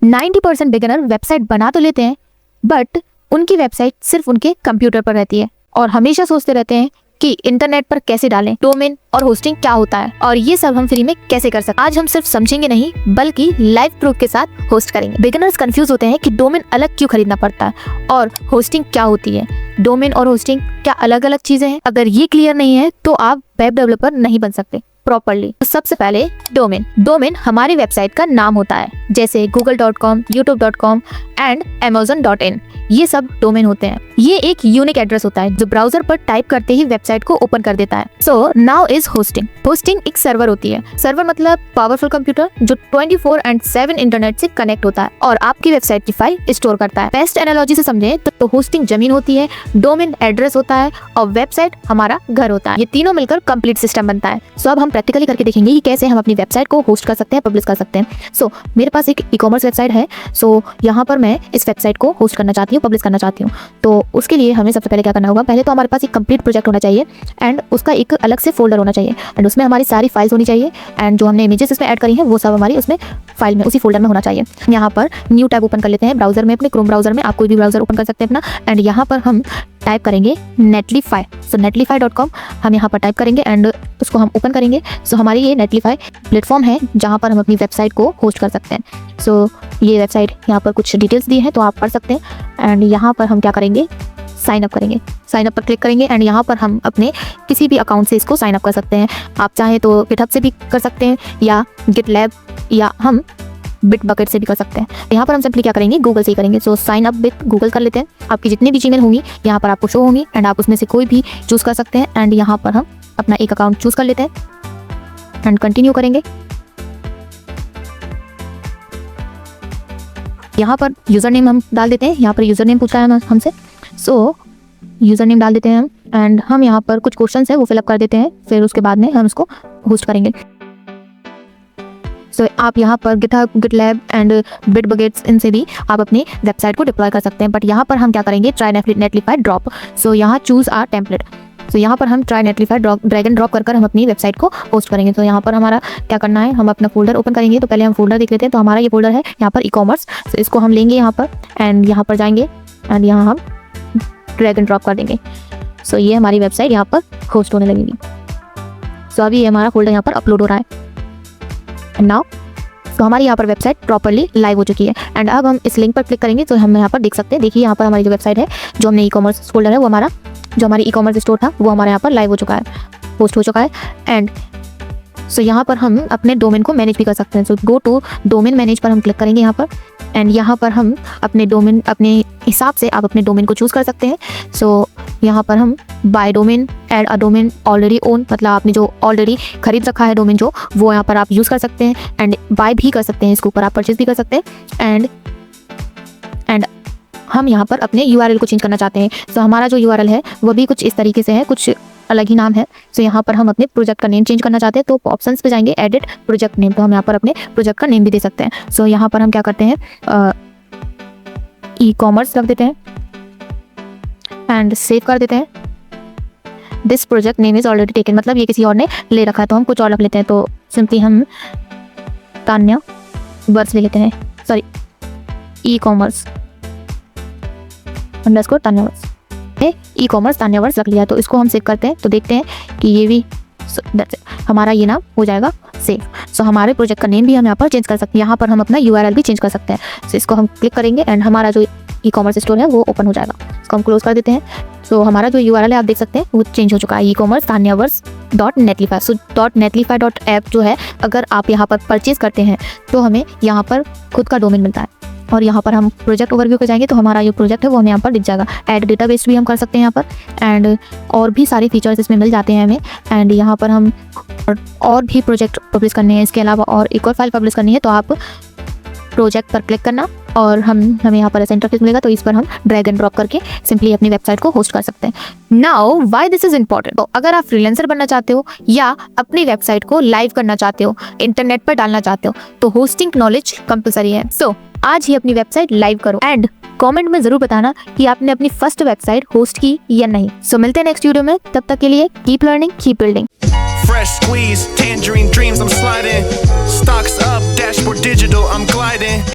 90% beginner website बना तो लेते हैं बट उनकी वेबसाइट सिर्फ उनके कंप्यूटर पर रहती है और हमेशा सोचते रहते हैं कि इंटरनेट पर कैसे डालें, डोमेन और होस्टिंग क्या होता है और ये सब हम फ्री में कैसे कर सकते हैं। आज हम सिर्फ समझेंगे नहीं बल्कि लाइव प्रूफ के साथ होस्ट करेंगे। बिगिनर्स कंफ्यूज होते हैं कि डोमेन अलग क्यों खरीदना पड़ता है और होस्टिंग क्या होती है, डोमेन और होस्टिंग क्या अलग अलग चीजें हैं। अगर ये क्लियर नहीं है तो आप वेब डेवलपर नहीं बन सकते प्रॉपर्ली। तो सबसे पहले डोमेन हमारी वेबसाइट का नाम होता है, जैसे google.com, youtube.com एंड amazon.in। ये सब डोमेन होते हैं। ये एक यूनिक एड्रेस होता है जो ब्राउजर पर टाइप करते ही वेबसाइट को ओपन कर देता है। सो नाउ इज होस्टिंग एक सर्वर होती है। सर्वर मतलब पावरफुल कंप्यूटर जो 24/7 इंटरनेट से कनेक्ट होता है और आपकी वेबसाइट की फाइल स्टोर करता है। बेस्ट एनालॉजी से समझें तो होस्टिंग जमीन होती है, डोमेन एड्रेस होता है और वेबसाइट हमारा घर होता है। ये तीनों मिलकर कंप्लीट सिस्टम बनता है। सो अब हम प्रैक्टिकली करके देखेंगे कि कैसे हम अपनी वेबसाइट को होस्ट कर सकते हैं, पब्लिश कर सकते हैं। सो मेरे पास एक ई-कॉमर्स वेबसाइट है। सो यहाँ पर मैं इस वेबसाइट को होस्ट करना चाहती हूँ, पब्लिश करना चाहती हूँ। तो उसके लिए हमें सबसे पहले क्या करना होगा, पहले तो हमारे पास एक कंप्लीट प्रोजेक्ट होना चाहिए एंड उसका एक अलग से फोल्डर होना चाहिए एंड उसमें हमारी सारी फाइल्स होनी चाहिए एंड जो हमने इमेजेस इसमें ऐड करी हैं वो सब हमारी उसमें फाइल में उसी फोल्डर में होना चाहिए। यहाँ पर न्यू टैब ओपन कर लेते हैं ब्राउजर में, अपने क्रोम ब्राउजर में। आप कोई भी ब्राउजर ओपन कर सकते हैं अपना एंड यहाँ पर हम टाइप करेंगे netlify। सो netlify.com हम यहाँ पर टाइप करेंगे एंड उसको हम ओपन करेंगे। सो हमारी ये netlify प्लेटफॉर्म है जहाँ पर हम अपनी वेबसाइट को होस्ट कर सकते हैं। सो ये वेबसाइट यहाँ पर कुछ डिटेल्स दी हैं तो आप पढ़ सकते हैं एंड यहाँ पर हम क्या करेंगे, साइन अप करेंगे। साइन अप पर क्लिक करेंगे एंड यहाँ पर हम अपने किसी भी अकाउंट से इसको साइन अप कर सकते हैं। आप चाहें तो गिटहब से भी कर सकते हैं या गिटलैब या हम बिटबकेट से भी कर सकते हैं। यहाँ पर हम सिंपली क्या करेंगे, गूगल से ही करेंगे। So sine up with Google कर लेते हैं। आपकी जितनी भी जीमेल होंगी यहाँ पर आपको शो होंगी एंड आप उसमें से कोई भी चूज़ कर सकते हैं एंड यहाँ पर हम अपना एक अकाउंट चूज़ कर लेते हैं एंड कंटिन्यू करेंगे। यहाँ पर यूज़र नेम हम डाल देते हैं। यहाँ पर यूज़र नेम पूछा है हमसे। सो यूज़र नेम डाल देते हैं हम एंड हम यहाँ पर कुछ क्वेश्चन है वो फिलअप कर देते हैं। फिर उसके बाद में हम उसको होस्ट करेंगे। सो आप यहाँ पर गिटहब, गिटलैब एंड बिटबकेट्स इनसे भी आप अपनी वेबसाइट को डिप्लॉय कर सकते हैं। बट यहाँ पर हम क्या करेंगे, ट्राई नेटलिफाई ड्रॉप। सो यहाँ चूज़ आर टेम्पलेट। सो यहाँ पर हम ट्राई नेटलिफाई ड्रैग एंड ड्रॉप कर हम अपनी वेबसाइट को होस्ट करेंगे। तो यहाँ पर हमारा क्या करना है, हम अपना फोल्डर ओपन करेंगे। तो पहले हम फोल्डर देख लेते हैं। तो हमारा ये फोल्डर है यहाँ पर ई-कॉमर्स। तो इसको हम लेंगे यहाँ पर एंड यहाँ पर जाएंगे एंड यहाँ हम ड्रैग एंड ड्रॉप कर देंगे। सो ये हमारी वेबसाइट यहाँ पर होस्ट होने लगेगी। सो अभी ये हमारा फोल्डर यहाँ पर अपलोड हो रहा है एंड नाउ तो हमारी यहाँ पर वेबसाइट प्रॉपर्ली लाइव हो चुकी है एंड अब हम इस लिंक पर क्लिक करेंगे तो हम यहाँ पर देख सकते हैं। देखिए यहाँ पर हमारी जो वेबसाइट है, जो हमने ई-कॉमर्स फोल्डर है वो हमारा, जो हमारी ई-कॉमर्स स्टोर था वो हमारे यहाँ पर लाइव हो चुका है, पोस्ट हो चुका है एंड सो यहाँ पर हम अपने डोमेन को मैनेज भी कर सकते हैं। सो गो टू डोमेन मैनेज पर हम क्लिक करेंगे यहाँ पर एंड यहाँ पर हम अपने डोमेन, अपने हिसाब से आप अपने डोमेन को चूज़ कर सकते हैं। सो यहाँ पर हम buy domain, add a domain already own, मतलब आपने जो ऑलरेडी खरीद रखा है डोमेन जो, वो यहाँ पर आप यूज़ कर सकते हैं एंड बाय भी कर सकते हैं, इसके ऊपर आप परचेज भी कर सकते हैं एंड हम यहाँ पर अपने URL को चेंज करना चाहते हैं। सो हमारा जो URL है वो भी कुछ इस तरीके से है, कुछ अलग ही नाम है। सो यहाँ पर हम अपने प्रोजेक्ट का नेम चेंज करना चाहते हैं तो ऑप्शंस पे जाएंगे, एडिट प्रोजेक्ट नेम। तो हम यहाँ पर अपने प्रोजेक्ट का नेम भी दे सकते हैं। सो यहाँ पर हम क्या करते हैं, ई-कॉमर्स रख देते हैं एंड सेव कर देते हैं। This project name is already taken, मतलब ये किसी और ने ले रखा है तो हम कुछ और रख लेते हैं। तो सिंपली हम तान्या वर्स ले लेते हैं, sorry e-commerce underscore Tanya verse, e-commerce Tanya verse रख लिया। तो इसको हम सेव करते हैं तो देखते हैं कि ये भी हमारा ये नाम हो जाएगा सेव। सो हमारे प्रोजेक्ट का नेम भी हम यहाँ पर चेंज कर सकते हैं। यहाँ पर हम अपना URL भी चेंज कर सकते हैं। सो इसको हम क्लिक करेंगे एंड हमारा जो ई-कॉमर्स स्टोर है वो ओपन हो जाएगा। इसको हम क्लोज कर देते हैं। सो हमारा जो URL है आप देख सकते हैं वो चेंज हो चुका है, ई-कॉमर्स tanyaverse.netlify। सो .netlify.app जो है, अगर आप यहाँ पर परचेज करते हैं तो हमें यहाँ पर खुद का डोमेन मिलता है और यहाँ पर हम प्रोजेक्ट ओवरव्यू पे जाएंगे तो हमारा जो प्रोजेक्ट है वो हमें यहाँ पर दिख जाएगा। ऐड डेटाबेस भी हम कर सकते हैं यहाँ पर एंड और भी सारे फीचर्स इसमें मिल जाते हैं हमें एंड यहाँ पर हम और भी प्रोजेक्ट पब्लिश करने हैं, इसके अलावा और एक और फाइल पब्लिश करनी है तो आप प्रोजेक्ट पर क्लिक करना और हमें यहाँ पर ऐसा इंटरफेस मिलेगा। तो इस पर हम ड्रैग एंड ड्रॉप करके सिंपली अपनी वेबसाइट को होस्ट कर सकते हैं। Now why this is important, तो अगर आप फ्रीलांसर बनना चाहते हो या अपनी वेबसाइट को लाइव करना चाहते हो, इंटरनेट पर डालना चाहते हो तो होस्टिंग नॉलेज कंपलसरी है। सो आज ही अपनी वेबसाइट लाइव करो एंड कमेंट में जरूर बताना कि आपने अपनी फर्स्ट वेबसाइट होस्ट की या नहीं। सो मिलते हैं नेक्स्ट वीडियो में, तब तक के लिए keep learning, keep building. Fresh squeeze, tangerine dreams, I'm sliding. Stocks up, dashboard digital, I'm gliding.